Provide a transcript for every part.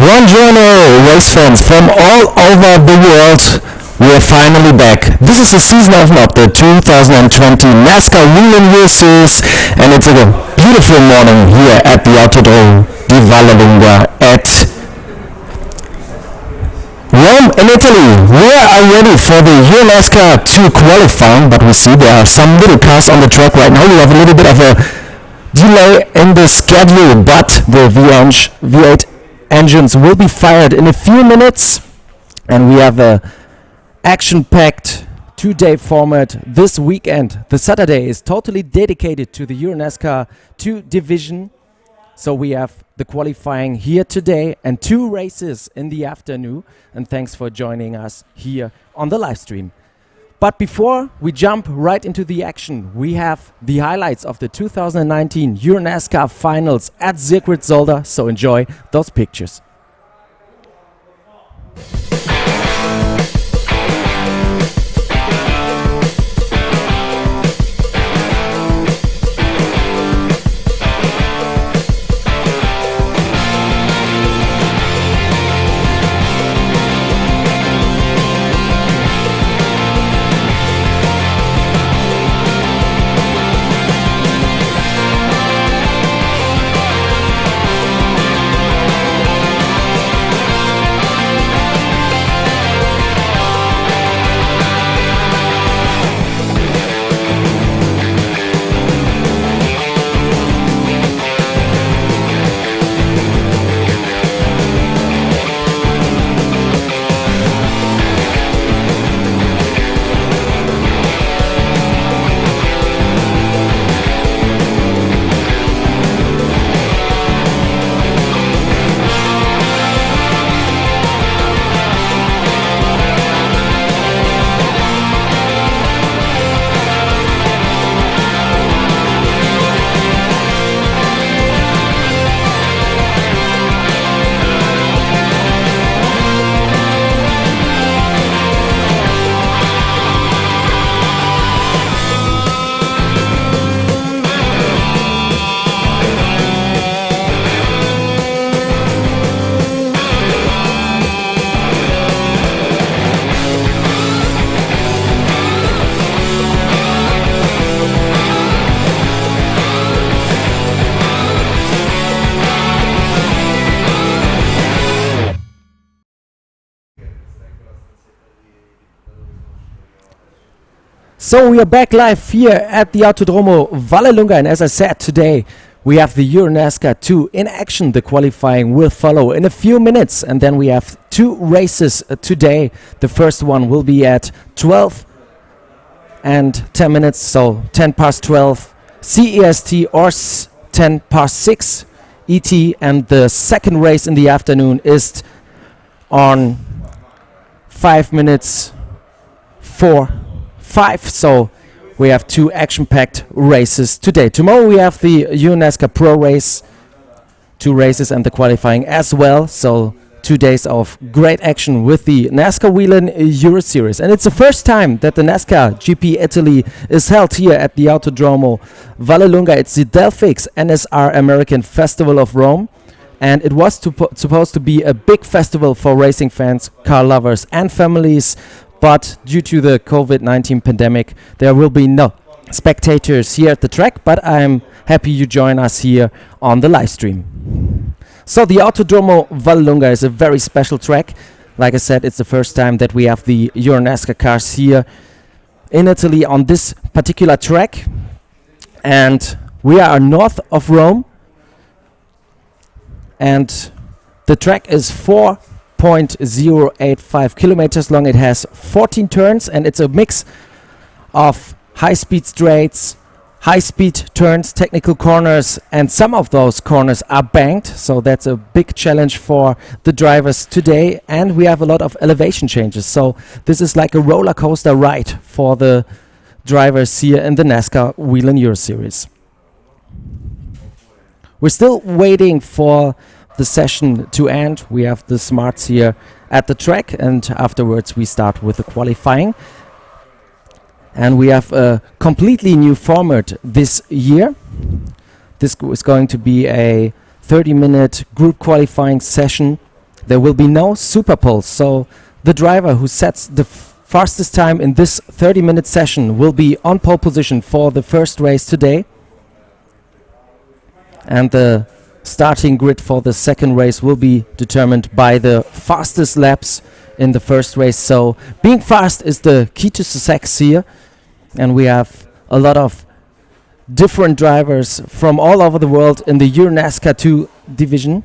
Buongiorno, race fans from all over the world. We're finally back. This is the season of the 2020 NASCAR Whelen Euro Series, and it's a beautiful morning here at the Autodromo di Vallelunga at Rome in Italy. We are ready for the EuroNASCAR 2 qualifying, but we see there are some little cars on the track right now. We have a little bit of a delay in the schedule, but the V8 engines will be fired in a few minutes, and we have a action-packed two-day format this weekend. The Saturday is totally dedicated to the EuroNASCAR 2 division, so we have the qualifying here today and two races in the afternoon, and thanks for joining us here on the live stream. But before we jump right into the action, we have the highlights of the 2019 EuroNASCAR finals at Circuit Zolder, so enjoy those pictures. So we are back live here at the Autodromo Vallelunga, and as I said, today we have the EuroNASCAR 2 in action. The qualifying will follow in a few minutes, and then we have two races today. The first one will be at 12 and 10 minutes, so 10 past 12 CEST or 10 past 6 ET, and the second race in the afternoon is on 5 minutes 4-5, so we have two action-packed races today. Tomorrow we have the EuroNASCAR Pro Race, two races and the qualifying as well, so 2 days of great action with the NASCAR Whelen Euro Series. And it's the first time that the NASCAR GP Italy is held here at the Autodromo Vallelunga. It's the Delphix NSR American Festival of Rome, and it was supposed to be a big festival for racing fans, car lovers and families, but due to the COVID-19 pandemic, there will be no spectators here at the track, but I'm happy you join us here on the live stream. So the Autodromo Vallelunga is a very special track. Like I said, it's the first time that we have the EuroNASCAR cars here in Italy on this particular track. And we are north of Rome, and the track is 4.085 kilometers long. It has 14 turns, and it's a mix of high-speed straights, high-speed turns, technical corners, and some of those corners are banked, so that's a big challenge for the drivers today. And we have a lot of elevation changes, so this is like a roller coaster ride for the drivers here in the NASCAR Whelen Euro Series. We're still waiting for the session to end. We have the smarts here at the track, and afterwards we start with the qualifying. And we have a completely new format this year. This is going to be a 30-minute group qualifying session There will be no super poles, so the driver who sets the fastest time in this 30-minute session will be on pole position for the first race today. And the starting grid for the second race will be determined by the fastest laps in the first race. So being fast is the key to success here. And we have a lot of different drivers from all over the world in the EuroNASCAR 2 division.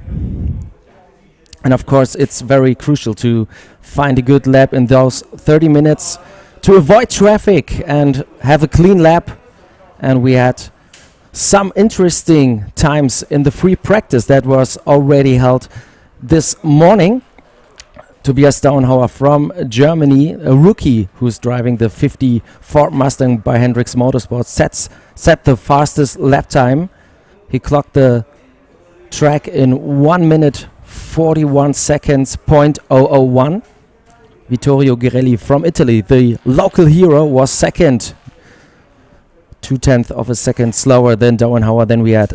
And of course, it's very crucial to find a good lap in those 30 minutes to avoid traffic and have a clean lap. And we had some interesting times in the free practice that was already held this morning. Tobias Downhau from Germany, a rookie who's driving the 50 Ford Mustang by Hendrix Motorsports, set the fastest lap time. He clocked the track in 1 minute 41 seconds, .001. Vittorio Girelli from Italy, the local hero, was second, 0.2 of a second slower than Downhauer. Then we had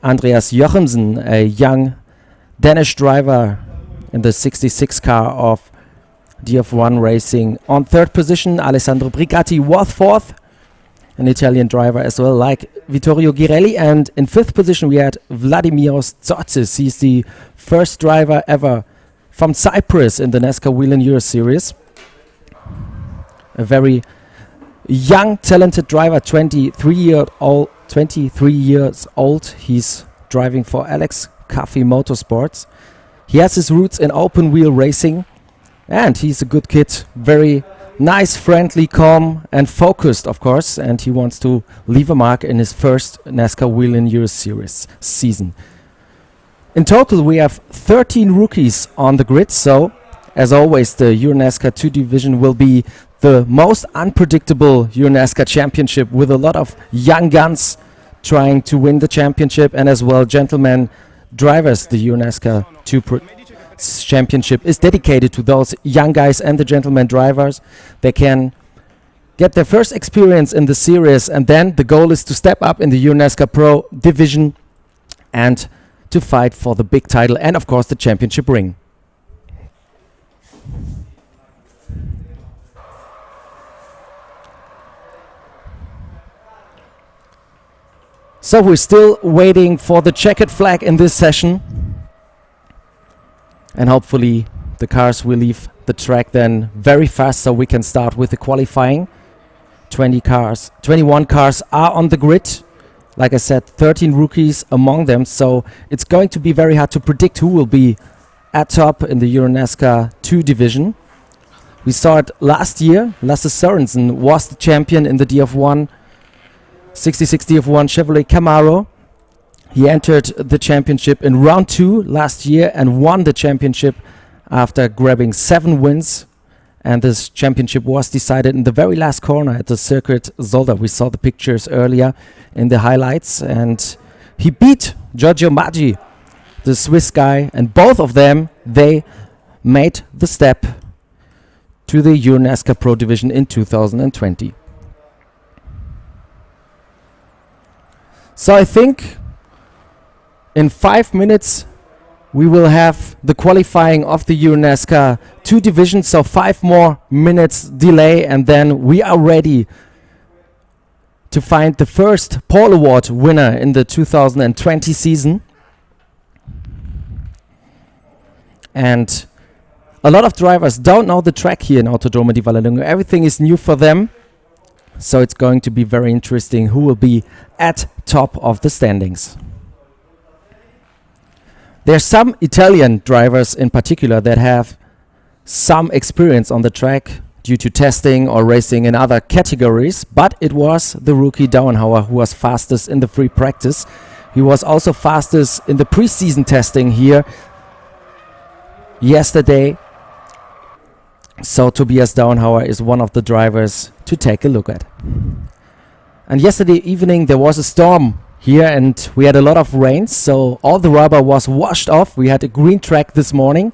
Andreas Jorgensen, a young Danish driver in the 66 car of DF1 Racing. On third position, Alessandro Brigatti was fourth, an Italian driver as well, like Vittorio Girelli. And in fifth position, we had Vladimiros Tsotzis. He's the first driver ever from Cyprus in the NASCAR Whelen Euro Series. A very young, talented driver, 23 years old. He's driving for Alex Caffey Motorsports. He has his roots in open wheel racing, and he's a good kid, very nice, friendly, calm and focused, of course, and he wants to leave a mark in his first NASCAR Whelen Euro Series season. In total, we have 13 rookies on the grid, so as always, the EuroNASCAR 2 division will be the most unpredictable EuroNASCAR championship, with a lot of young guns trying to win the championship, and as well gentlemen drivers. The EuroNASCAR 2 championship is dedicated to those young guys and the gentlemen drivers. They can get their first experience in the series, and then the goal is to step up in the EuroNASCAR Pro division and to fight for the big title and of course the championship ring. So we're still waiting for the checkered flag in this session, and hopefully the cars will leave the track then very fast so we can start with the qualifying. 21 cars are on the grid. Like I said, 13 rookies among them, so it's going to be very hard to predict who will be at top in the EuroNASCAR 2 division. We saw it last year. Lasse Sorensen was the champion in the DF1 66 DF1 Chevrolet Camaro. He entered the championship in round 2 last year and won the championship after grabbing 7 wins. And this championship was decided in the very last corner at the Circuit Zolder. We saw the pictures earlier in the highlights, and he beat Giorgio Maggi, the Swiss guy, and both of them, they made the step to the EuroNASCAR Pro Division in 2020. So I think in 5 minutes we will have the qualifying of the EuroNASCAR 2 division, so 5 more minutes delay, and then we are ready to find the first pole award winner in the 2020 season. And a lot of drivers don't know the track here in Autodromo di Vallelunga. Everything is new for them, so it's going to be very interesting who will be at top of the standings. There are some Italian drivers in particular that have some experience on the track due to testing or racing in other categories, but it was the rookie Downhauer who was fastest in the free practice. He was also fastest in the preseason testing here yesterday. So Tobias Downhauer is one of the drivers to take a look at. And yesterday evening there was a storm here and we had a lot of rain, so all the rubber was washed off. We had a green track this morning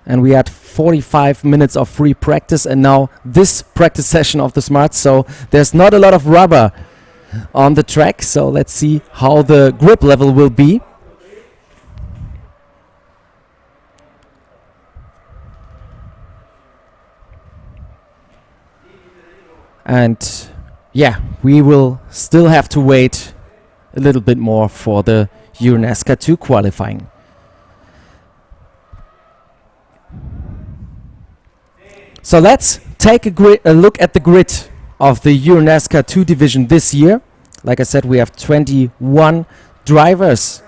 and we had 45 minutes of free practice, and now this practice session of the Smart, so there's not a lot of rubber on the track. So let's see how the grip level will be. And yeah, we will still have to wait a little bit more for the EuroNASCAR 2 qualifying. So let's take a look at the grid of the EuroNASCAR 2 division this year. Like I said, we have 21 drivers.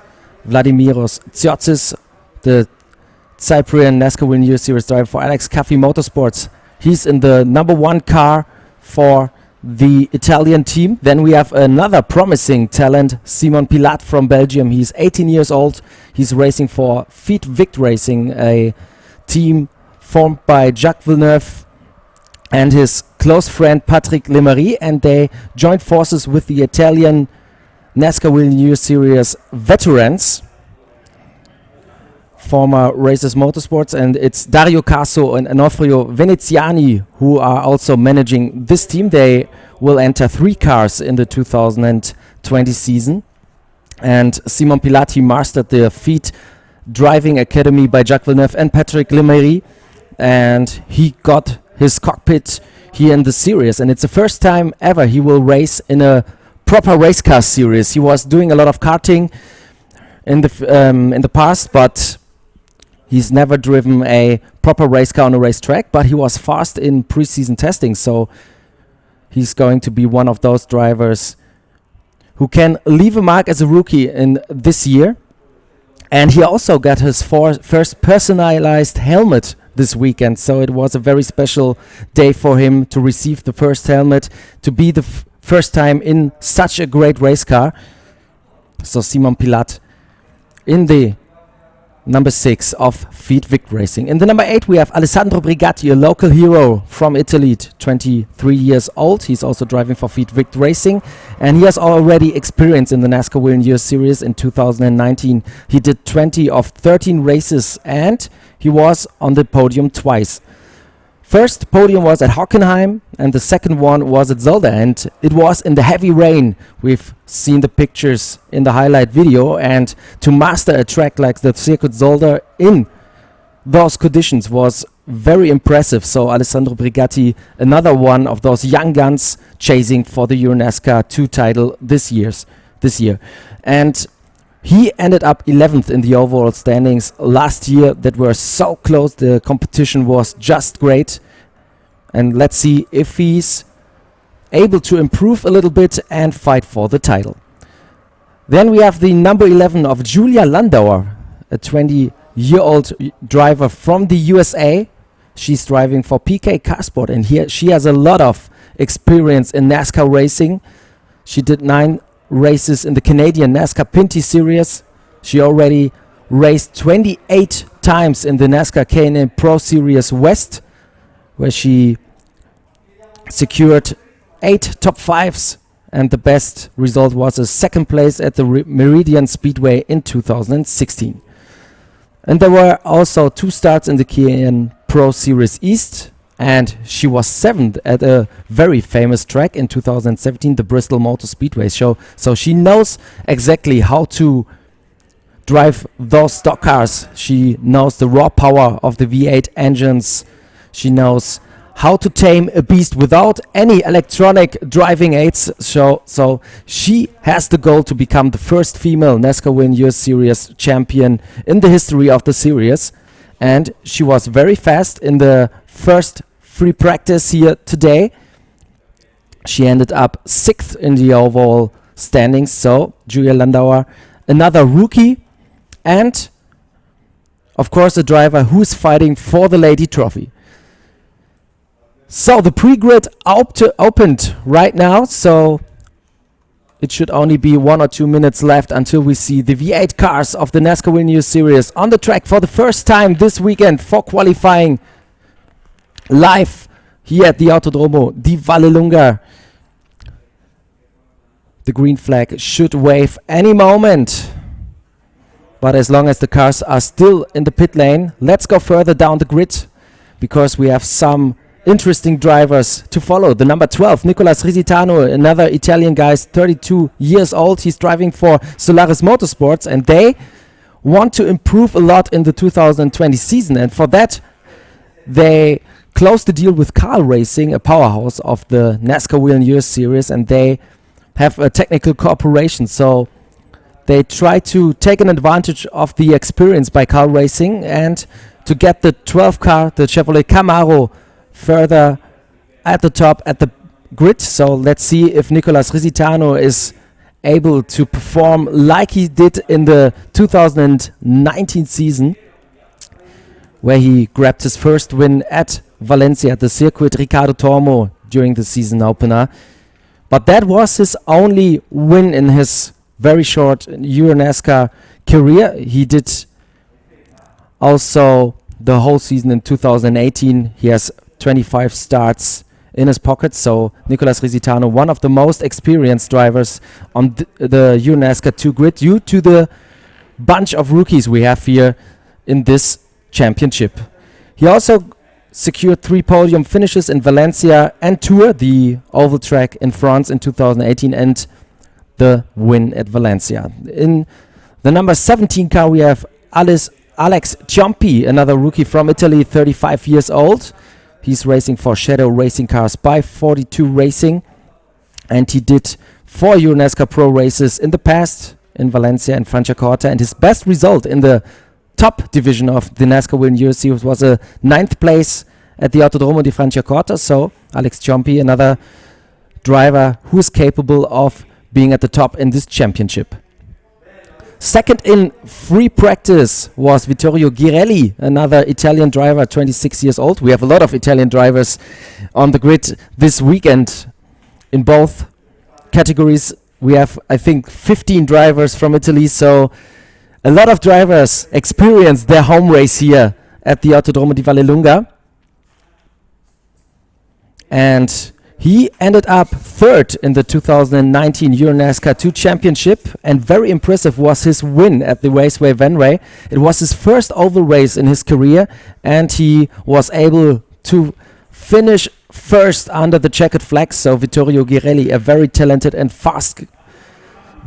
Vladimiros Tsiotsis, the Cyprian NASCAR Whelen Euro Series driver for Alex Caffi Motorsports. He's in the number 1 car for the Italian team. Then we have another promising talent, Simon Pilat from Belgium. He's 18 years old. He's racing for Fiat Vic Racing, a team formed by Jacques Villeneuve and his close friend Patrick Lemery, and they joined forces with the Italian NASCAR Whelen Euro Series veterans, former Racers Motorsports, and it's Dario Caso and Onofrio Veneziani who are also managing this team. They will enter 3 cars in the 2020 season. And Simon Pilati mastered the Fiat Driving Academy by Jacques Villeneuve and Patrick Lemery, and he got his cockpit here in the series, and it's the first time ever he will race in a proper race car series. He was doing a lot of karting in the past, but he's never driven a proper race car on a racetrack, but he was fast in preseason testing, so he's going to be one of those drivers who can leave a mark as a rookie in this year. And he also got his first personalized helmet this weekend, so it was a very special day for him to receive the first helmet, to be the first time in such a great race car. So Simon Pilat in the number 6 of Fiat Vic Racing. In the number 8 we have Alessandro Brigatti, a local hero from Italy, 23 years old. He's also driving for Fiat Vic Racing, and he has already experience in the NASCAR Whelen Euro Series. In 2019 he did 20 of 13 races, and he was on the podium twice. First podium was at Hockenheim, and the second one was at Zolder, and it was in the heavy rain. We've seen the pictures in the highlight video, and to master a track like the Circuit Zolder in those conditions was very impressive. So Alessandro Brigatti, another one of those young guns chasing for the EuroNASCAR 2 title this year. And he ended up 11th in the overall standings last year. That were so close. The competition was just great. And let's see if he's able to improve a little bit and fight for the title. Then we have the number 11 of Julia Landauer, a 20-year-old driver from the USA. She's driving for PK Carsport, and here she has a lot of experience in NASCAR racing. She did 9 races in the Canadian NASCAR Pinty Series. She already raced 28 times in the NASCAR K&N Pro Series West, where she secured 8 top 5s, and the best result was a second place at the Meridian Speedway in 2016. And there were also 2 starts in the K&N Pro Series East, and she was 7th at a very famous track in 2017, the Bristol Motor Speedway. So she knows exactly how to drive those stock cars. She knows the raw power of the V8 engines. She knows how to tame a beast without any electronic driving aids. So she has the goal to become the first female NASCAR Whelen Euro Series champion in the history of the series. And she was very fast in the first free practice here today. She ended up 6th in the overall standings. So Julia Landauer, another rookie, and of course a driver who's fighting for the Lady Trophy. So the pre-grid opened right now, so it should only be 1 or 2 minutes left until we see the V8 cars of the NASCAR Whelen Euro Series on the track for the first time this weekend for qualifying live here at the Autodromo di Vallelunga. The green flag should wave any moment, but as long as the cars are still in the pit lane, let's go further down the grid, because we have some interesting drivers to follow. The number 12, Nicolas Risitano, another Italian guy, 32 years old. He's driving for Solaris Motorsports, and they want to improve a lot in the 2020 season, and for that they closed the deal with Carl Racing, a powerhouse of the NASCAR Whelen Euro Series, and they have a technical cooperation. So they try to take an advantage of the experience by Carl Racing and to get the 12 car, the Chevrolet Camaro, further at the top at the grid. So let's see if Nicolas Risitano is able to perform like he did in the 2019 season, where he grabbed his first win at Valencia at the circuit Ricardo Tormo during the season opener. But that was his only win in his very short EuroNASCAR career. He did also the whole season in 2018. He has 25 starts in his pocket. So Nicolas Risitano, one of the most experienced drivers on the EuroNASCAR 2 grid, due to the bunch of rookies we have here in this championship. He also secured 3 podium finishes in Valencia and Tour, the oval track in France in 2018, and the win at Valencia. In the number 17 car we have Alex Ciampi, another rookie from Italy, 35 years old. He's racing for Shadow Racing Cars by 42 Racing, and he did 4 EuroNASCAR Pro races in the past in Valencia and Franciacorta, and his best result in the top division of the NASCAR Whelen Euro Series was a 9th place at the Autodromo di Franciacorta. So Alex Ciampi, another driver who is capable of being at the top in this championship. Second in free practice was Vittorio Girelli, another Italian driver, 26 years old. We have a lot of Italian drivers on the grid this weekend in both categories. We have, I think, 15 drivers from Italy, so a lot of drivers experienced their home race here at the Autodromo di Vallelunga. And he ended up 3rd in the 2019 EuroNASCAR 2 Championship, and very impressive was his win at the Raceway Venray. It was his first oval race in his career, and he was able to finish first under the checkered flag. So Vittorio Girelli, a very talented and fast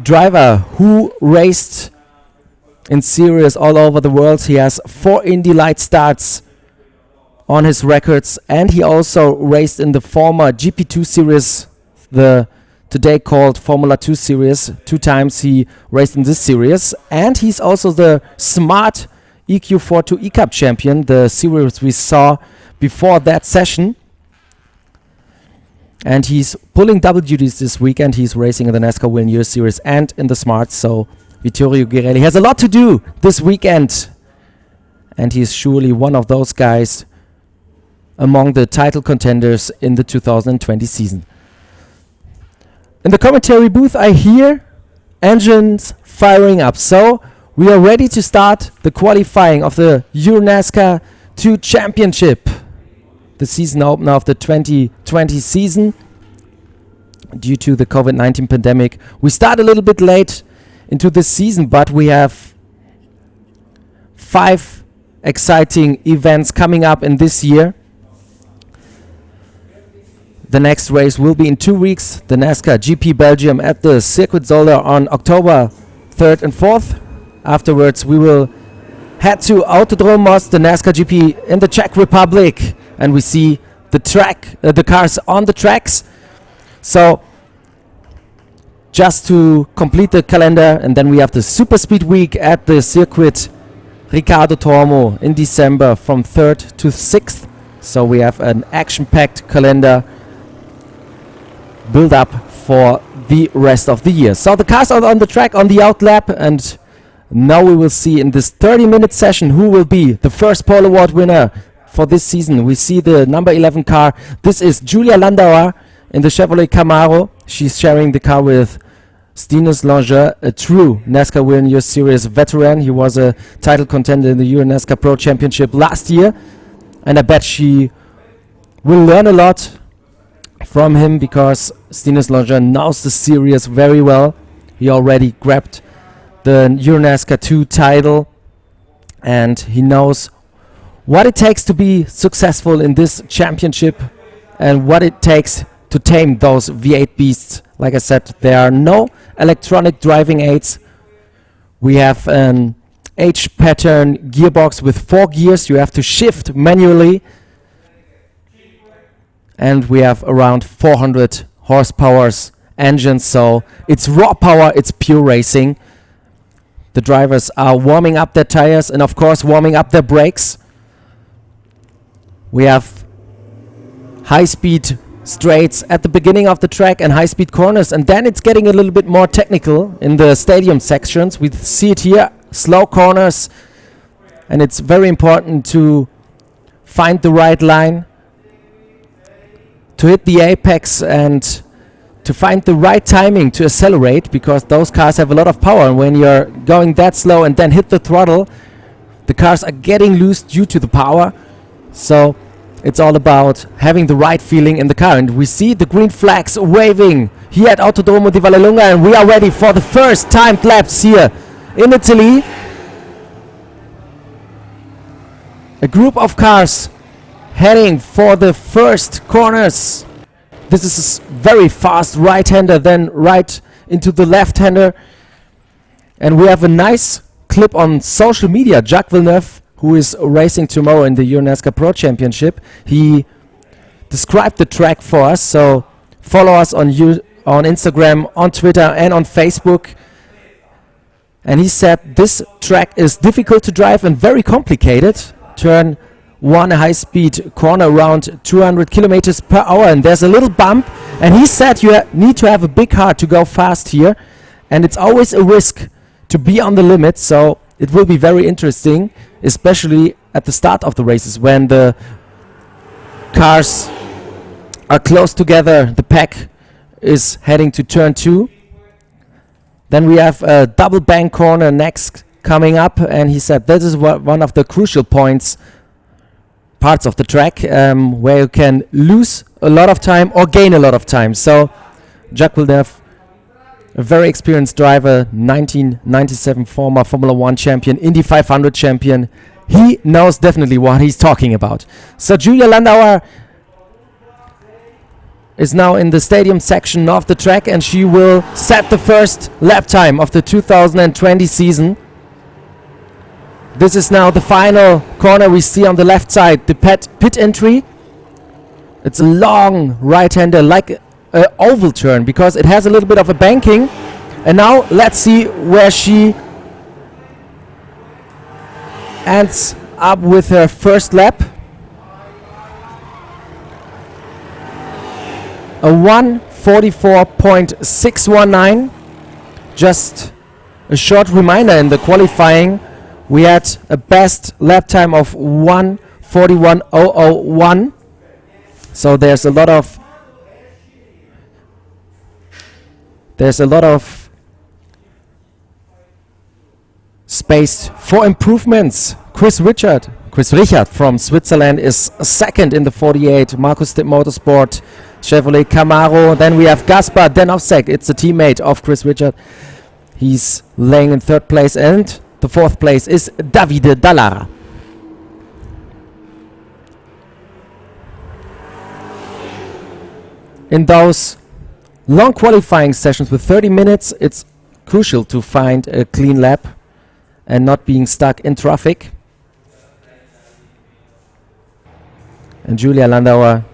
driver who raced in series all over the world. He has 4 Indy Light starts on his records, and he also raced in the former GP2 series, the today called Formula 2 series. 2 times he raced in this series, and he's also the Smart EQ42 E-Cup champion, the series we saw before that session. And he's pulling double duties this weekend. He's racing in the NASCAR Whelen Euro Series and in the Smart. So Vittorio Girelli has a lot to do this weekend, and he's surely one of those guys among the title contenders in the 2020 season. In the commentary booth I hear engines firing up, so we are ready to start the qualifying of the EuroNASCAR 2 Championship, the season opener of the 2020 season. Due to the COVID-19 pandemic, we start a little bit late into this season, but we have 5 exciting events coming up in this year. The next race will be in 2 weeks, the NASCAR GP Belgium at the Circuit Zolder on October 3rd and 4th. Afterwards, we will head to Autodromos, the NASCAR GP in the Czech Republic, and we see the cars on the tracks. So just to complete the calendar, and then we have the Super Speed Week at the Circuit Ricardo Tormo in December from 3rd to 6th. So we have an action-packed calendar build up for the rest of the year. So the cars are on the track on the outlap, and now we will see in this 30-minute session who will be the first pole award winner for this season. We see the number 11 car. This is Julia Landauer in the Chevrolet Camaro. She's sharing the car with Stinus Langer, a true NASCAR Whelen Euro Series veteran. He was a title contender in the EuroNASCAR Pro Championship last year, and I bet she will learn a lot from him, because Stinus Langer knows the series very well. He already grabbed the EuroNASCAR 2 title, and he knows what it takes to be successful in this championship and what it takes to tame those V8 beasts. Like I said, there are no electronic driving aids. We have an H-pattern gearbox with 4 gears. You have to shift manually. and we have around 400 horsepower engines, so it's raw power, it's pure racing. The drivers are warming up their tires and of course warming up their brakes. We have high-speed straights at the beginning of the track and high-speed corners, and then it's getting a little bit more technical in the stadium sections. We see it here, slow corners, and it's very important to find the right line, to hit the apex and to find the right timing to accelerate, because those cars have a lot of power, and when you're going that slow and then hit the throttle, the cars are getting loose due to the power. So it's all about having the right feeling in the car, and we see the green flags waving here at Autodromo di Vallelunga, and we are ready for the first timed laps here in Italy. A group of cars heading for the first corners. This is a very fast right-hander, then right into the left-hander. And we have a nice clip on social media. Jacques Villeneuve, who is racing tomorrow in the EuroNASCAR Pro Championship, he described the track for us. So follow us on Instagram, on Twitter, and on Facebook. And he said this track is difficult to drive and very complicated. Turn 1 high-speed corner around 200 kilometers per hour, and there's a little bump, and he said you need to have a big car to go fast here, and it's always a risk to be on the limit. So it will be very interesting, especially at the start of the races when the cars are close together. The pack is heading to turn 2. Then we have a double bank corner next coming up, and he said this is one of the crucial parts of the track, where you can lose a lot of time or gain a lot of time. So Jacques Villeneuve, a very experienced driver, 1997 former Formula 1 champion, Indy 500 champion. He knows definitely what he's talking about. So Julia Landauer is now in the stadium section of the track, and she will set the first lap time of the 2020 season. This is now the final corner we see on the left side, the pit entry. It's a long right-hander, like an oval turn, because it has a little bit of a banking. And now let's see where she ends up with her first lap. A 1:44.619. Just a short reminder, in the qualifying we had a best lap time of 1:41.001. So there's a lot of space for improvements. Chris Richard from Switzerland is second in the 48. Markus Stipp Motorsport, Chevrolet Camaro. Then we have Gaspar Denovsek. It's a teammate of Chris Richard. He's laying in third place, and the fourth place is Davide Dallara. In those long qualifying sessions with 30 minutes, it's crucial to find a clean lap and not being stuck in traffic. And Julia Landauer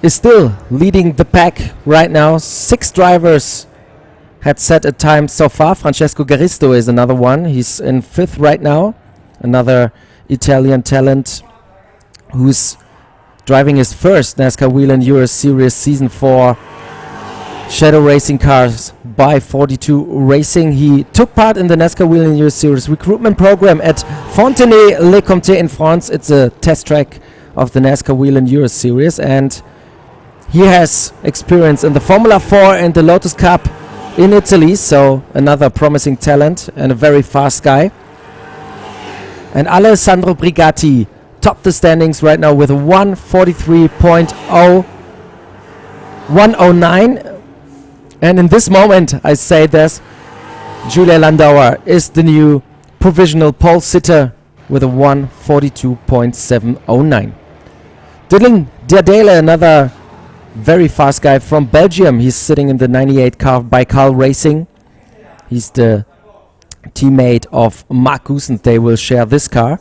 is still leading the pack right now. 6 drivers had set a time so far. Francesco Garisto is another one. He's in 5th right now. Another Italian talent who's driving his first NASCAR Whelen Euro Series season for Shadow Racing Cars by 42 Racing. He took part in the NASCAR Whelen Euro Series recruitment program at Fontenay-le-Comté in France. It's a test track of the NASCAR Whelen Euro Series, and he has experience in the Formula 4 and the Lotus Cup in Italy, so another promising talent and a very fast guy. And Alessandro Brigatti topped the standings right now with a 1:43.109. And in this moment, I say this, Julia Landauer is the new provisional pole sitter with a 1:42.709. Dylan Diadel, another very fast guy from Belgium. He's sitting in the 98 car by Carl Racing. He's the teammate of Mark Goossens. They will share this car.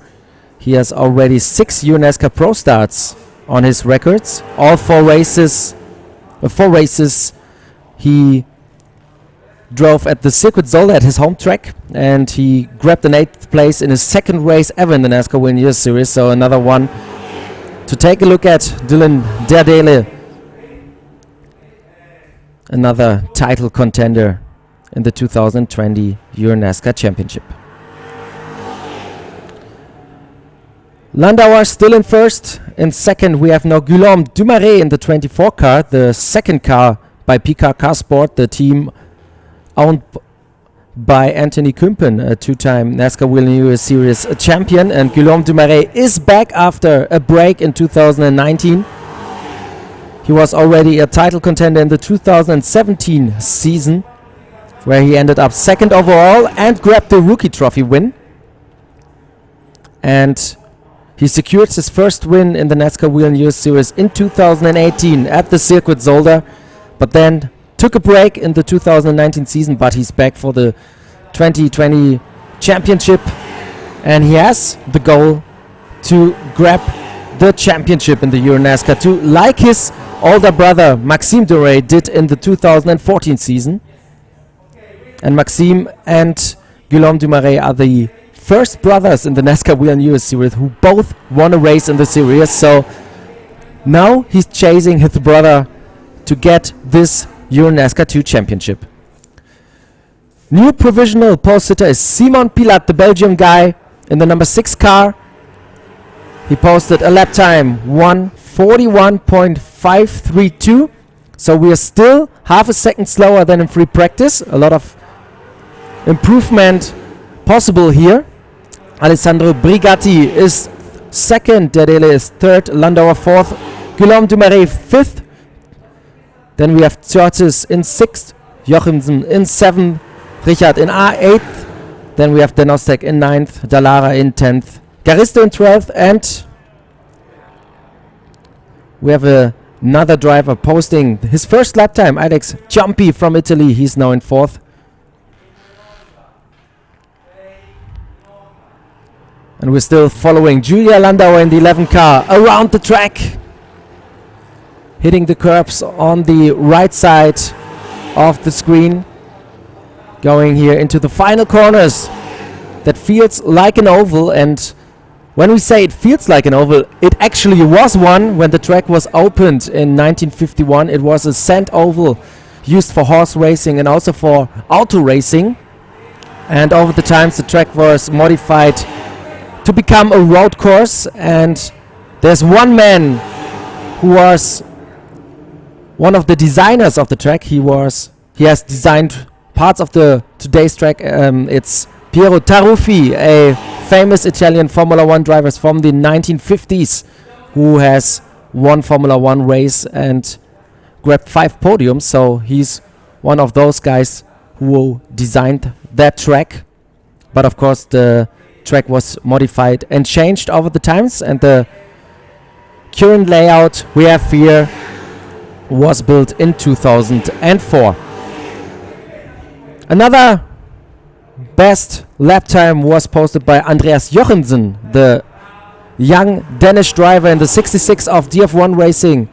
He has already 6 EuroNASCAR Pro starts on his records. All four races he drove at the Circuit Zolder at his home track, and he grabbed an 8th place in his second race ever in the NASCAR Whelen Euro Series. So another one to take a look at. Dylan Diadel, another title contender in the 2020 EuroNASCAR Championship. Landauer still in first. In second, we have now Guillaume Dumaret in the 24 car, the second car by Picard Car Sport, the team owned by Anthony Kumpen, a two-time NASCAR Whelen Euro Series champion. And Guillaume Dumaret is back after a break in 2019. He was already a title contender in the 2017 season, where he ended up second overall and grabbed the rookie trophy win. And he secured his first win in the NASCAR Whelen Euro Series in 2018 at the Circuit Zolder, but then took a break in the 2019 season, but he's back for the 2020 championship, and he has the goal to grab the championship in the EuroNASCAR 2, like his older brother Maxime Duray did in the 2014 season. And Maxime and Guillaume Dumaret are the first brothers in the NASCAR Whelen Euro Series who both won a race in the series. So now he's chasing his brother to get this EuroNASCAR 2 championship. New provisional pole sitter is Simon Pilat, the Belgian guy in the number 6 car. He posted a lap time 1:41.532. So we are still half a second slower than in free practice. A lot of improvement possible here. Alessandro Brigatti is second, Diadel is third, Landauer fourth, Guillaume Dumaret fifth. Then we have Jorgensen in sixth, Jorgensen in seventh, Richard in eighth. Then we have Denostek in ninth, Dallara in 10th, Garisto in 12th, and we have another driver posting his first lap time, Alex Ciampi from Italy. He's now in 4th. And we're still following Julia Landauer in the 11 car around the track, hitting the curbs on the right side of the screen, going here into the final corners. That feels like an oval, and when we say it feels like an oval, it actually was one when the track was opened in 1951. It was a sand oval used for horse racing and also for auto racing, and over the times the track was modified to become a road course. And there's one man who was one of the designers of the track. He has designed parts of the today's track. It's Piero Taruffi, a famous Italian Formula 1 driver from the 1950s, who has won Formula 1 race and grabbed 5 podiums. So he's one of those guys who designed that track. But of course the track was modified and changed over the times, and the current layout we have here was built in 2004. Another best lap time was posted by Andreas Jorgensen, the young Danish driver in the 66 of DF1 Racing.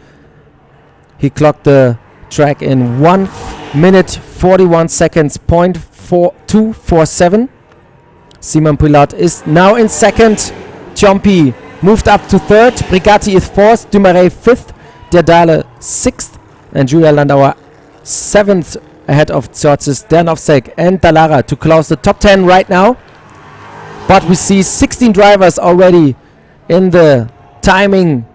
He clocked the track in 1 minute 41 seconds, 0.4247. Simon Pilat is now in second. Ciampi moved up to third. Brigatti is fourth. Dumaret fifth. Diadel sixth. And Julia Landauer seventh, ahead of Jorgensen, Denostek and Dallara to close the top 10 right now. But we see 16 drivers already in the timing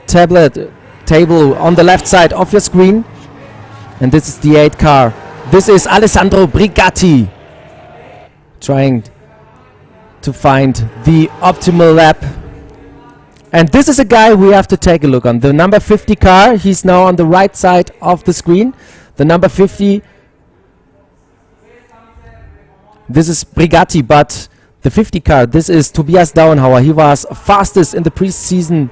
table on the left side of your screen. And this is the 8 car. This is Alessandro Brigatti, trying to find the optimal lap. And this is a guy we have to take a look on. The number 50 car, he's now on the right side of the screen. The number 50, this is Brigatti, but the 50 car, this is Tobias Downhau. He was fastest in the preseason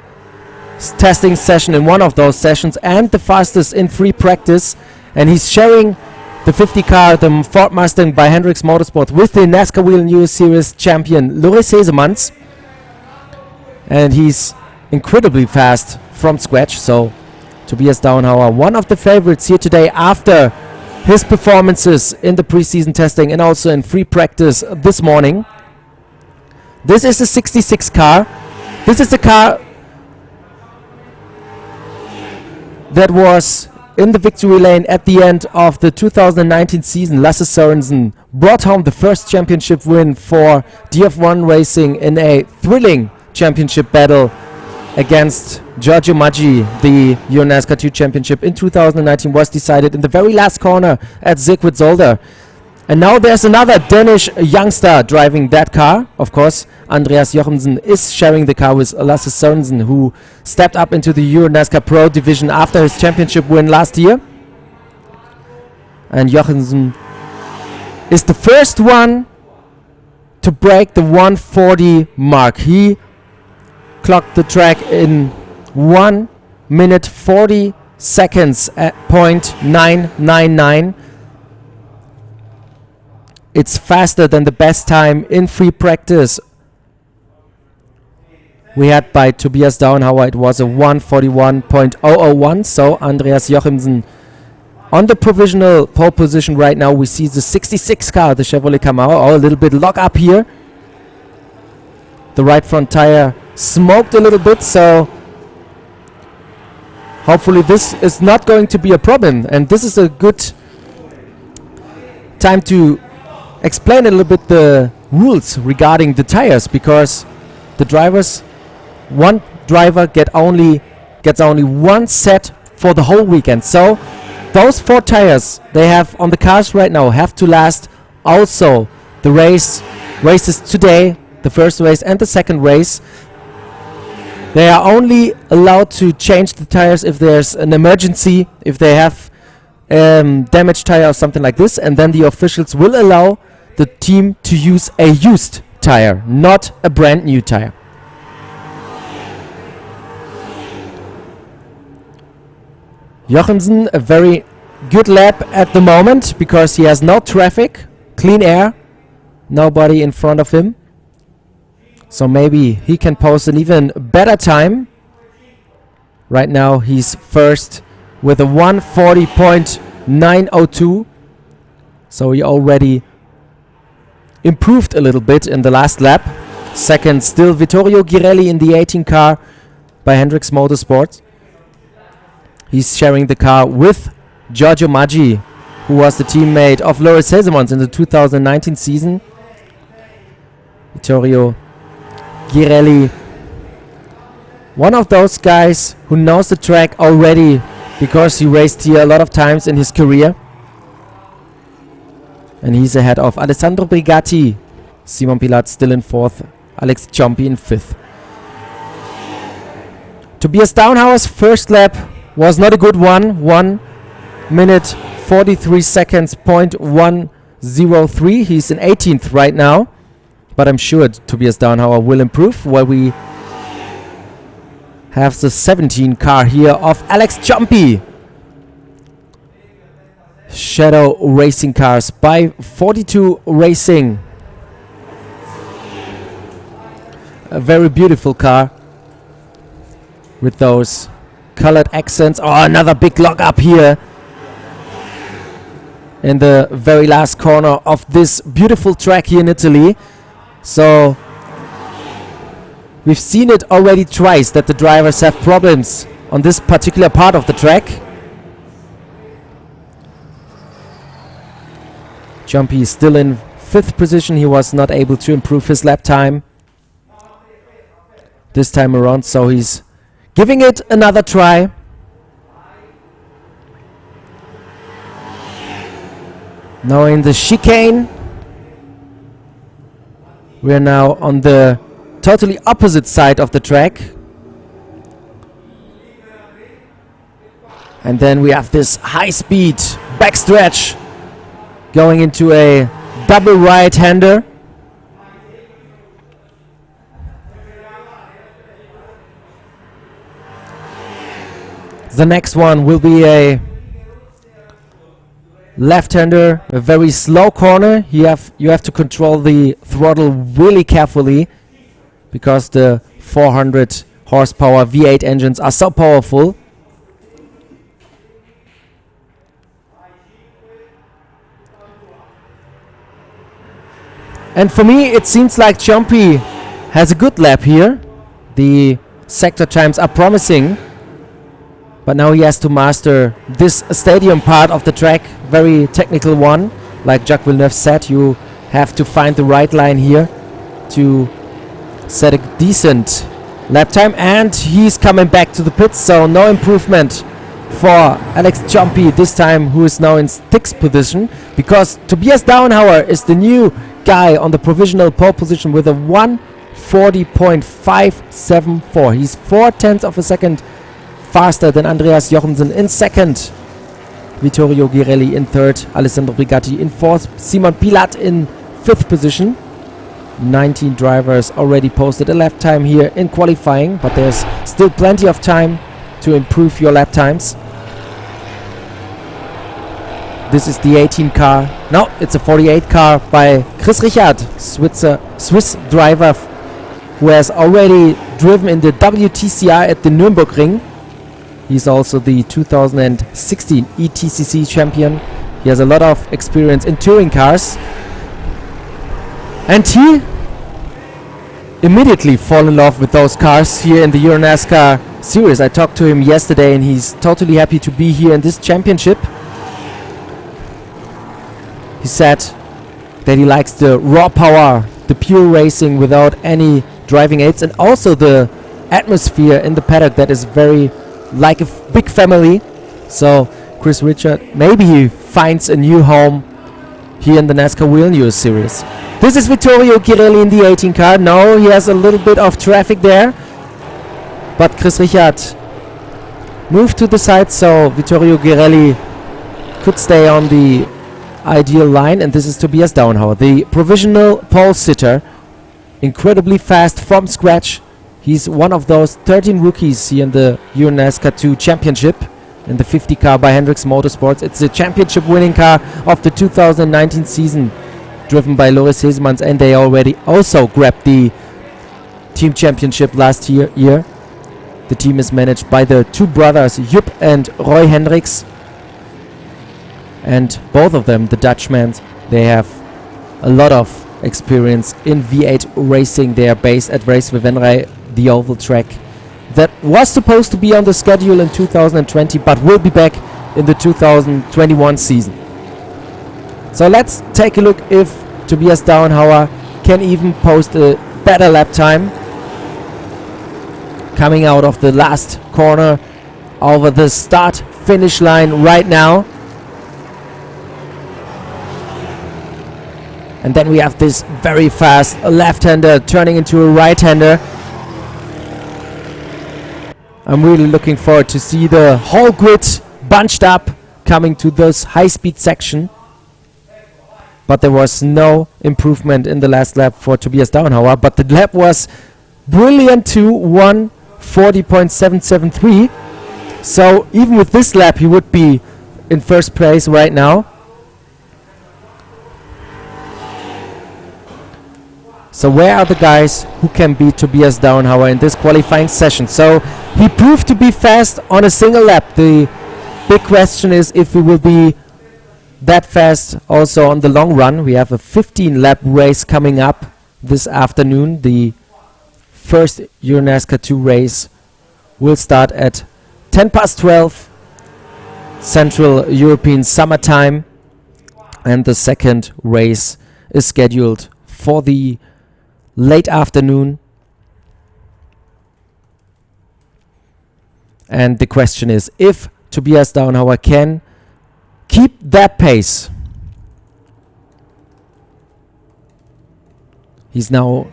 testing session in one of those sessions, and the fastest in free practice. And he's sharing the 50 car, the Ford Mustang by Hendrix Motorsport, with the NASCAR Whelen Euro Series champion Loris Hesemans. And he's incredibly fast from scratch. So Tobias Downhau, one of the favorites here today after his performances in the preseason testing and also in free practice this morning. This is the 66 car. This is the car that was in the victory lane at the end of the 2019 season. Lasse Sorensen brought home the first championship win for DF1 Racing in a thrilling championship battle against Giorgio Maggi. The EuroNASCAR 2 championship in 2019 was decided in the very last corner at Circuit Zolder. And now there's another Danish youngster driving that car. Of course, Andreas Jorgensen is sharing the car with Lasse Sorensen, who stepped up into the EuroNASCAR Pro division after his championship win last year. And Jorgensen is the first one to break the 140 mark. He clocked the track in 1 minute 40 seconds at .999. It's faster than the best time in free practice we had by Tobias Downhau. It was a 141.001. So Andreas Jorgensen on the provisional pole position right now. We see the 66 car, the Chevrolet Camaro. Oh, a little bit lock up here. The right front tire smoked a little bit, so hopefully this is not going to be a problem. And this is a good time to explain a little bit the rules regarding the tires, because the drivers, one driver gets only one set for the whole weekend. So those 4 tires they have on the cars right now have to last also the races today, the first race and the second race. They are only allowed to change the tires if there's an emergency, if they have damaged tire or something like this, and then the officials will allow the team to use a used tire, not a brand new tire. Jorgensen, a very good lap at the moment because he has no traffic, clean air, nobody in front of him. So maybe he can post an even better time. Right now he's first with a 140.902. So he already improved a little bit in the last lap. Second still Vittorio Girelli in the 18 car by Hendrix Motorsports. He's sharing the car with Giorgio Maggi, who was the teammate of Loris Hesemons in the 2019 season. Vittorio Girelli, one of those guys who knows the track already because he raced here a lot of times in his career. And he's ahead of Alessandro Brigatti, Simon Pilat still in 4th, Alex Ciampi in 5th. Tobias Downhau's first lap was not a good one. 1 minute 43 seconds, .103. He's in 18th right now. But I'm sure Tobias Downhau will improve, where we have the 17 car here of Alex Ciampi. Shadow Racing Cars by 42 Racing. A very beautiful car with those colored accents. Oh, another big lock up here in the very last corner of this beautiful track here in Italy. So we've seen it already twice that the drivers have problems on this particular part of the track. Ciampi is still in 5th position. He was not able to improve his lap time this time around, so he's giving it another try. Now in the chicane. We are now on the totally opposite side of the track. And then we have this high-speed backstretch going into a double right-hander. The next one will be a left-hander, a very slow corner. You have to control the throttle really carefully because the 400 horsepower V8 engines are so powerful. And for me, it seems like Ciampi has a good lap here. The sector times are promising. But now he has to master this stadium part of the track. Very technical one. Like Jacques Villeneuve said, you have to find the right line here to set a decent lap time. And he's coming back to the pits, so no improvement for Alex Ciampi this time, who is now in 6th position. Because Tobias Downhau is the new guy on the provisional pole position with a 1:40.574. He's 0.4 of a second faster than Andreas Jorgensen in 2nd. Vittorio Girelli in 3rd. Alessandro Brigatti in 4th. Simon Pilat in 5th position. 19 drivers already posted a lap time here in qualifying, but there's still plenty of time to improve your lap times. This is the 18 car. No, it's a 48 car by Chris Richard, Swiss driver who has already driven in the WTCR at the Nürburgring. He's also the 2016 ETCC champion. He has a lot of experience in touring cars. And he immediately fall in love with those cars here in the EuroNASCAR series. I talked to him yesterday and he's totally happy to be here in this championship. He said that he likes the raw power, the pure racing without any driving aids, and also the atmosphere in the paddock that is very like a big family. So Chris Richard, maybe he finds a new home here in the NASCAR Whelen Euro Series. This is Vittorio Girelli in the 18 car. No, he has a little bit of traffic there, but Chris Richard moved to the side, so Vittorio Girelli could stay on the ideal line. And this is Tobias Downhau, the provisional pole sitter, incredibly fast from scratch. He's one of those 13 rookies here in the EuroNASCAR 2 championship in the 50 car by Hendrix Motorsports. It's the championship winning car of the 2019 season, driven by Loris Hesemans, and they already also grabbed the team championship last year. The team is managed by the two brothers Jupp and Roy Hendricks, and both of them, the Dutchmen, they have a lot of experience in V8 racing. They are based at Race Venray, the oval track that was supposed to be on the schedule in 2020 but will be back in the 2021 season. So let's take a look if Tobias Downhau can even post a better lap time. Coming out of the last corner over the start finish line right now. And then we have this very fast left-hander turning into a right-hander. I'm really looking forward to see the whole grid bunched up coming to this high-speed section. But there was no improvement in the last lap for Tobias Downhau. But the lap was brilliant too, 1:40.773. So even with this lap, he would be in first place right now. So where are the guys who can beat Tobias Downhau in this qualifying session? So he proved to be fast on a single lap. The big question is if he will be that fast also on the long run. We have a 15-lap race coming up this afternoon. The first EuroNASCAR 2 race will start at 12 Central European summertime, and the second race is scheduled for the late afternoon. And the question is if Tobias Downhau can keep that pace. He's now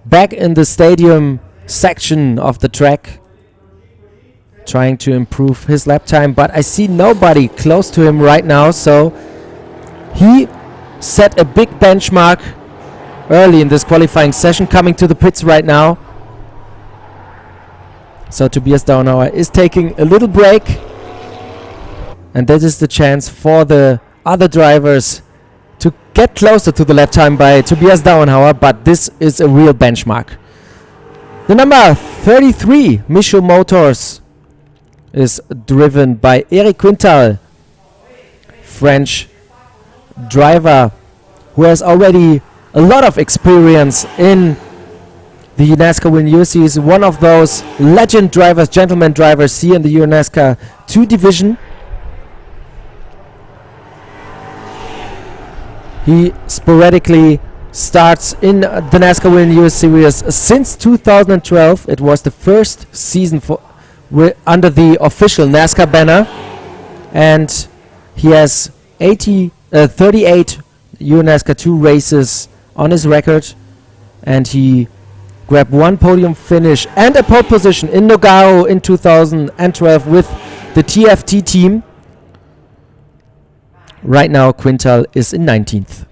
back in the stadium section of the track, trying to improve his lap time, but I see nobody close to him right now. So he set a big benchmark early in this qualifying session, coming to the pits right now. So Tobias Downhau is taking a little break, and this is the chance for the other drivers to get closer to the lap time by Tobias Downhau, but this is a real benchmark. The number 33 Michaud Motors is driven by Eric Quintal, French driver who has already a lot of experience in the NASCAR Whelen Euro Series, one of those legend drivers, gentleman drivers here in the EuroNASCAR 2 division. He sporadically starts in the NASCAR Whelen Euro Series since 2012. It was the first season for under the official NASCAR banner, and he has 38 EuroNASCAR 2 races on his record, and he grabbed one podium finish and a pole position in Nogaro in 2012 with the TFT team. Right now Quintal is in 19th.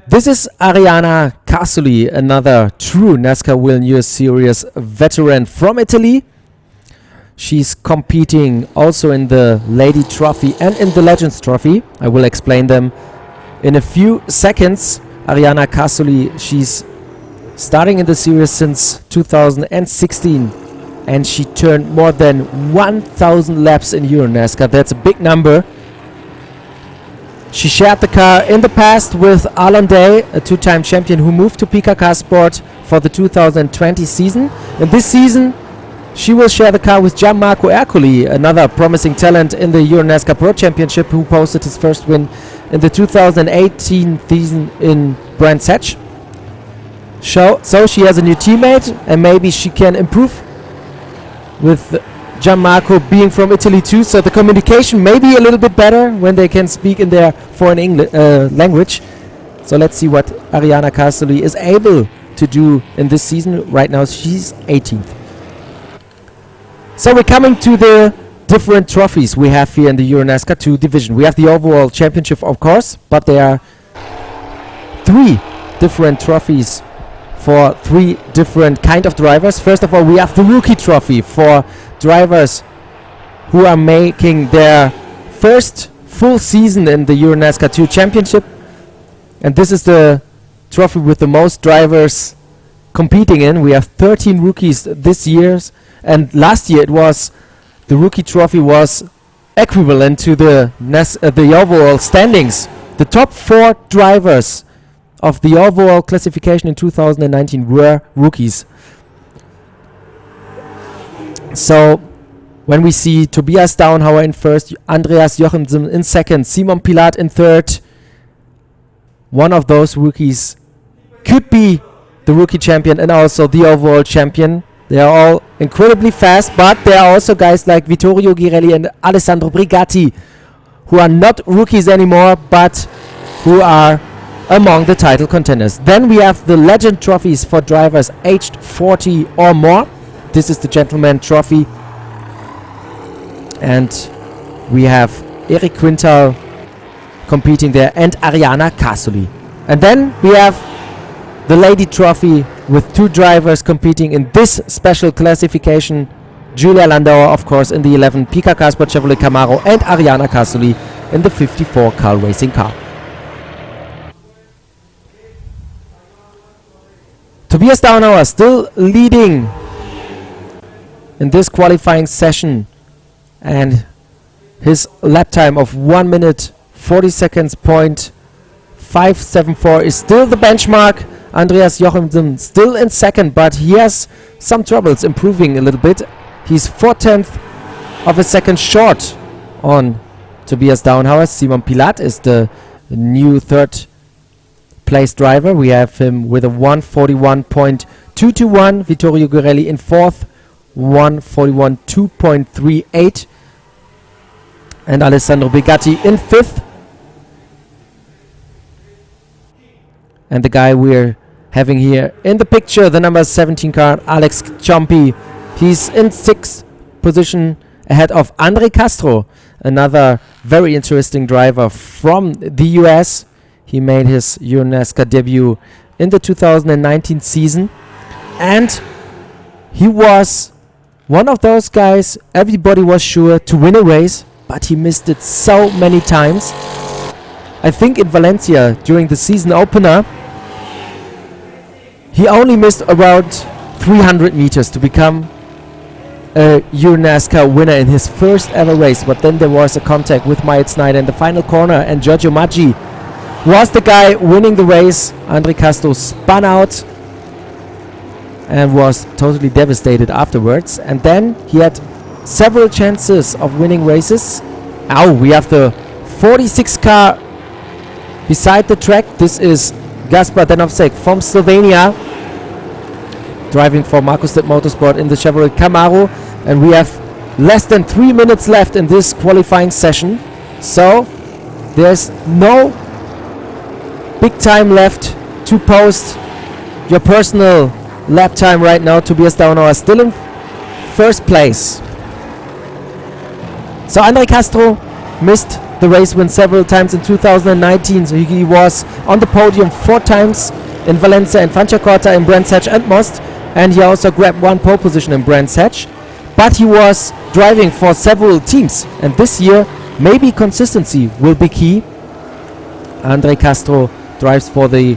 This is Arianna Carsoli, another true NASCAR Whelen Euro Series veteran from Italy. She's competing also in the Lady Trophy and in the Legends Trophy. I will explain them in a few seconds. Arianna Carsoli, she's starting in the series since 2016, and she turned more than 1,000 laps in EuroNASCAR. That's a big number. She shared the car in the past with Alon Day, a two-time champion who moved to PKK Sport for the 2020 season. In this season, she will share the car with Gianmarco Ercoli, another promising talent in the EuroNASCAR Pro Championship who posted his first win in the 2018 season in Brands Hatch. So she has a new teammate, and maybe she can improve with Gianmarco being from Italy too, so the communication may be a little bit better when they can speak in their foreign language. So let's see what Arianna Carsoli is able to do in this season. Right now she's 18th. So we're coming to the different trophies we have here in the EuroNASCAR 2 division. We have the overall championship, of course, but there are 3 different trophies for 3 different kind of drivers. First of all, we have the rookie trophy for drivers who are making their first full season in the EuroNASCAR 2 championship, and this is the trophy with the most drivers competing in. We have 13 rookies this year, and last year it was the rookie trophy was equivalent to the overall standings. The top 4 drivers of the overall classification in 2019 were rookies. So when we see Tobias Downhau in first, Andreas Jorgensen in second, Simon Pilat in third, one of those rookies could be the rookie champion and also the overall champion. They are all incredibly fast, but there are also guys like Vittorio Girelli and Alessandro Brigatti who are not rookies anymore, but who are among the title contenders. Then we have the Legend Trophies for drivers aged 40 or more. This is the Gentleman Trophy, and we have Eric Quintal competing there and Arianna Carsoli. And then we have the Lady Trophy with 2 drivers competing in this special classification. Julia Landauer, of course, in the 11 PKK Sport Chevrolet Camaro, and Arianna Carsoli in the 54 Carl Racing car. Tobias Downhau still leading in this qualifying session, and his lap time of 1 minute 40 seconds point 574 is still the benchmark. Andreas Jorgensen still in second, but he has some troubles improving a little bit. He's 4/10 of a second short on Tobias Downhau. Simon Pilat is the new 3rd place driver. We have him with a 141.221. Vittorio Girelli in 4th, 141.238, and Alessandro Brigatti in 5th. And the guy we're having here in the picture, the number 17 car, Alex Ciampi, he's in 6th position ahead of Andre Castro, another very interesting driver from the US. He made his EuroNASCAR debut in the 2019 season, and he was one of those guys everybody was sure to win a race. but he missed it so many times. I think in Valencia during the season opener he only missed around 300 meters to become a EuroNASCAR winner in his first ever race, but then there was a contact with Myatt Snyder in the final corner, and Giorgio Maggi was the guy winning the race. Andre Castro spun out and was totally devastated afterwards, and then he had several chances of winning races. We have the 46 car beside the track. This is Gaspar Denovsek from Slovenia, driving for Markus Stitt Motorsport in the Chevrolet Camaro, and we have less than 3 minutes left in this qualifying session, so there's no big time left to post your personal lap time right now. Tobias Downhau is still in first place. So Andre Castro missed the race win several times in 2019, so he was on the podium 4 times in Valencia and Franciacorta, in Brands Hatch and Most, and he also grabbed 1 pole position in Brands Hatch, but he was driving for several teams, and this year maybe consistency will be key. Andre Castro drives for the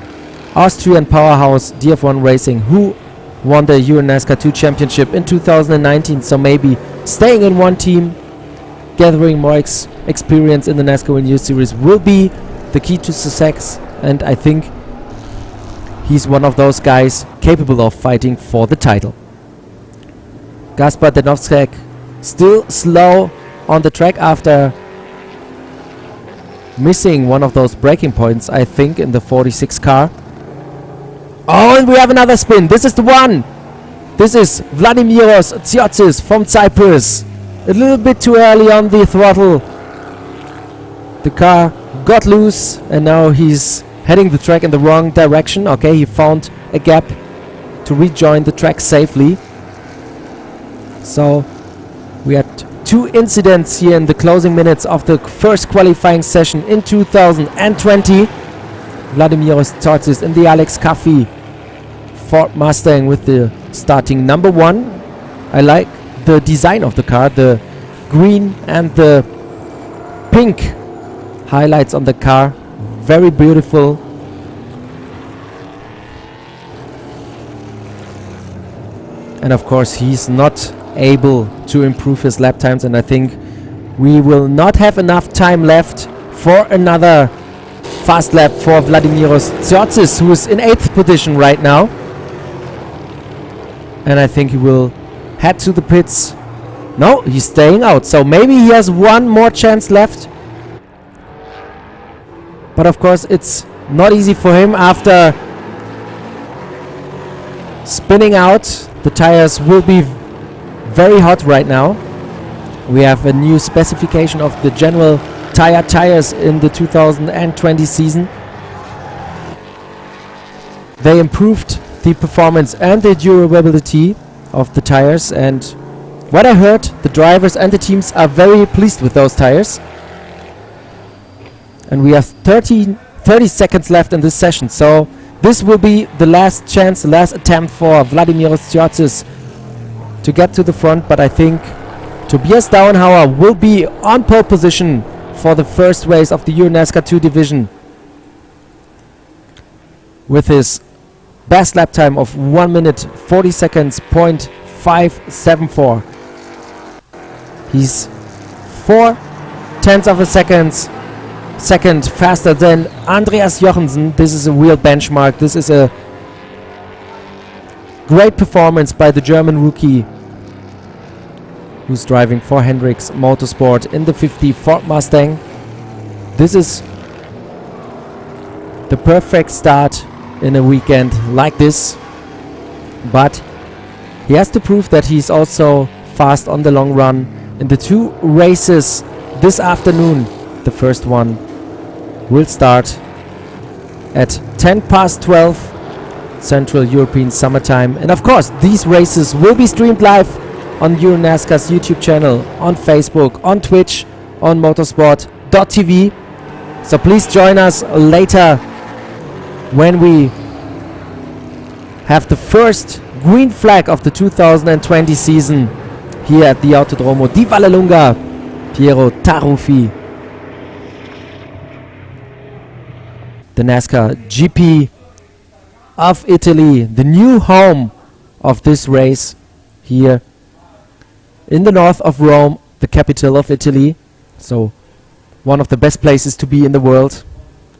Austrian powerhouse DF1 Racing, who won the EuroNASCAR 2 championship in 2019, so maybe staying in one team, gathering more experience in the NASCAR Whelen Euro Series will be the key to success, and I think he's one of those guys capable of fighting for the title. Gaspar Denovsek still slow on the track after missing one of those braking points, I think, in the 46 car. Oh, and we have another spin. This is the one. This is Vladimiros Tsiotsis from Cyprus. A little bit too early on the throttle. The car got loose and now he's heading the track in the wrong direction. Okay, he found a gap to rejoin the track safely. So we had 2 incidents here in the closing minutes of the first qualifying session in 2020. Vladimiros Tsiotsis in the Alex Caffey Ford Mustang with the starting number 1. I like the design of the car, the green and the pink highlights on the car, very beautiful. And of course he's not able to improve his lap times, and I think we will not have enough time left for another fast lap for Vladimiros Tsiotsis, who is in 8th position right now, and I think he will head to the pits. No, he's staying out, so maybe he has one more chance left, but of course it's not easy for him after spinning out. The tires will be very hot right now. We have a new specification of the general tires in the 2020 season. They improved the performance and the durability of the tires, and what I heard, the drivers and the teams are very pleased with those tires. And we have 30 seconds left in this session, so this will be the last chance, the last attempt for Vladimiros Tsiotsis to get to the front, but I think Tobias Downhau will be on pole position for the first race of the EuroNASCAR 2 division with his best lap time of 1 minute 40 seconds .574. He's 0.4 of a second faster than Andreas Jorgensen. This is a real benchmark. This is a great performance by the German rookie who's driving for Hendrix Motorsport in the 50 Ford Mustang. This is the perfect start in a weekend like this, but he has to prove that he's also fast on the long run. In the 2 races this afternoon, the first one will start at 12 Central European Summertime, and of course these races will be streamed live on EuroNASCAR's YouTube channel, on Facebook, on Twitch, on motorsport.tv. So please join us later when we have the first green flag of the 2020 season here at the Autodromo di Vallelunga Piero Taruffi. The NASCAR GP of Italy, the new home of this race here in the north of Rome, the capital of Italy. So one of the best places to be in the world.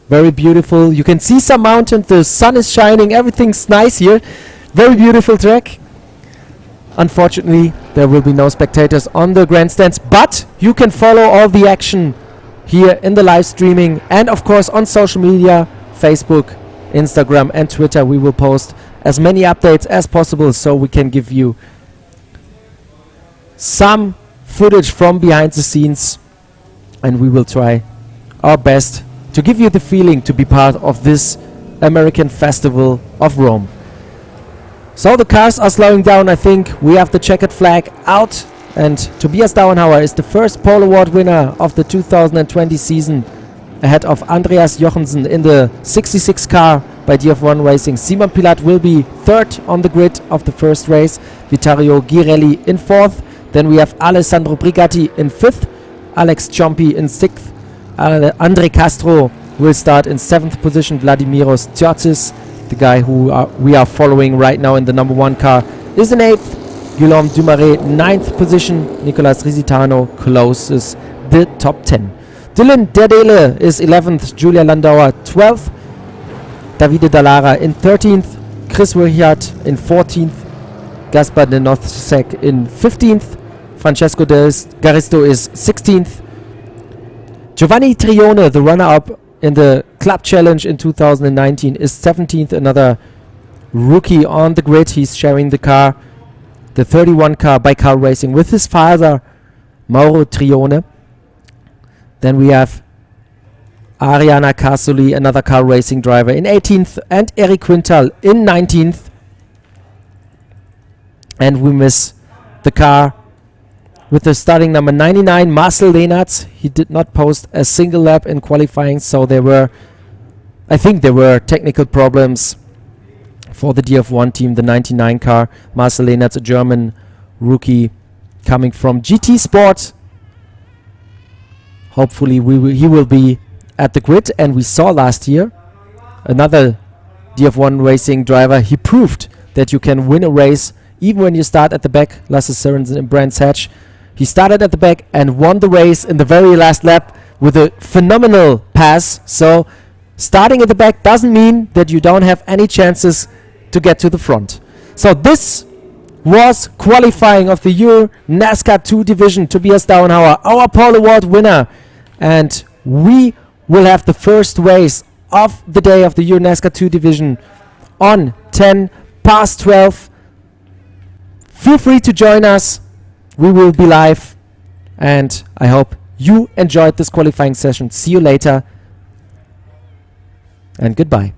Very beautiful. You can see some mountains, the sun is shining, everything's nice here. Very beautiful track. Unfortunately, there will be no spectators on the grandstands, but you can follow all the action here in the live streaming and of course on social media, Facebook, Instagram and Twitter. We will post as many updates as possible so we can give you some footage from behind the scenes, and we will try our best to give you the feeling to be part of this American Festival of Rome. So the cars are slowing down. I think we have the checkered flag out, and Tobias Downhau is the first pole award winner of the 2020 season, ahead of Andreas Jorgensen in the 66 car by DF1 Racing. Simon Pilat will be third on the grid of the first race, Vittorio Girelli in fourth. Then we have Alessandro Brigatti in fifth, Alex Ciampi in sixth, Andre Castro will start in seventh position, Vladimiros Tiotis, the guy who we are following right now in the number one car, is in eighth, Guillaume Dumaret ninth position, Nicolas Risitano closes the top 10. Dylan Diadel is 11th, Julia Landauer 12th, Davide Dallara in 13th, Chris Richard in 14th, Gaspar de Nosek in 15th, Francesco Garisto is 16th, Giovanni Trione, the runner-up in the Club Challenge in 2019, is 17th, another rookie on the grid. He's sharing the car, the 31 car by Car Racing, with his father, Mauro Trione. Then we have Ariana Casoli, another Car Racing driver, in 18th, and Eric Quintal in 19th. And we miss the car with the starting number 99, Marcel Lehnertz. He did not post a single lap in qualifying, so I think there were technical problems for the DF1 team, the 99 car. Marcel Lehnertz, a German rookie coming from GT Sport. Hopefully he will be at the grid. And we saw last year another DF1 Racing driver. He proved that you can win a race even when you start at the back. Lasse Sorensen and Brands Hatch. He started at the back and won the race in the very last lap with a phenomenal pass. So starting at the back doesn't mean that you don't have any chances to get to the front. So this was qualifying of the EuroNASCAR 2 division. Tobias Downhau, our pole award winner. And we will have the first race of the day of the EuroNASCAR 2 division on 12:10. Feel free to join us. We will be live, and I hope you enjoyed this qualifying session. See you later, and goodbye.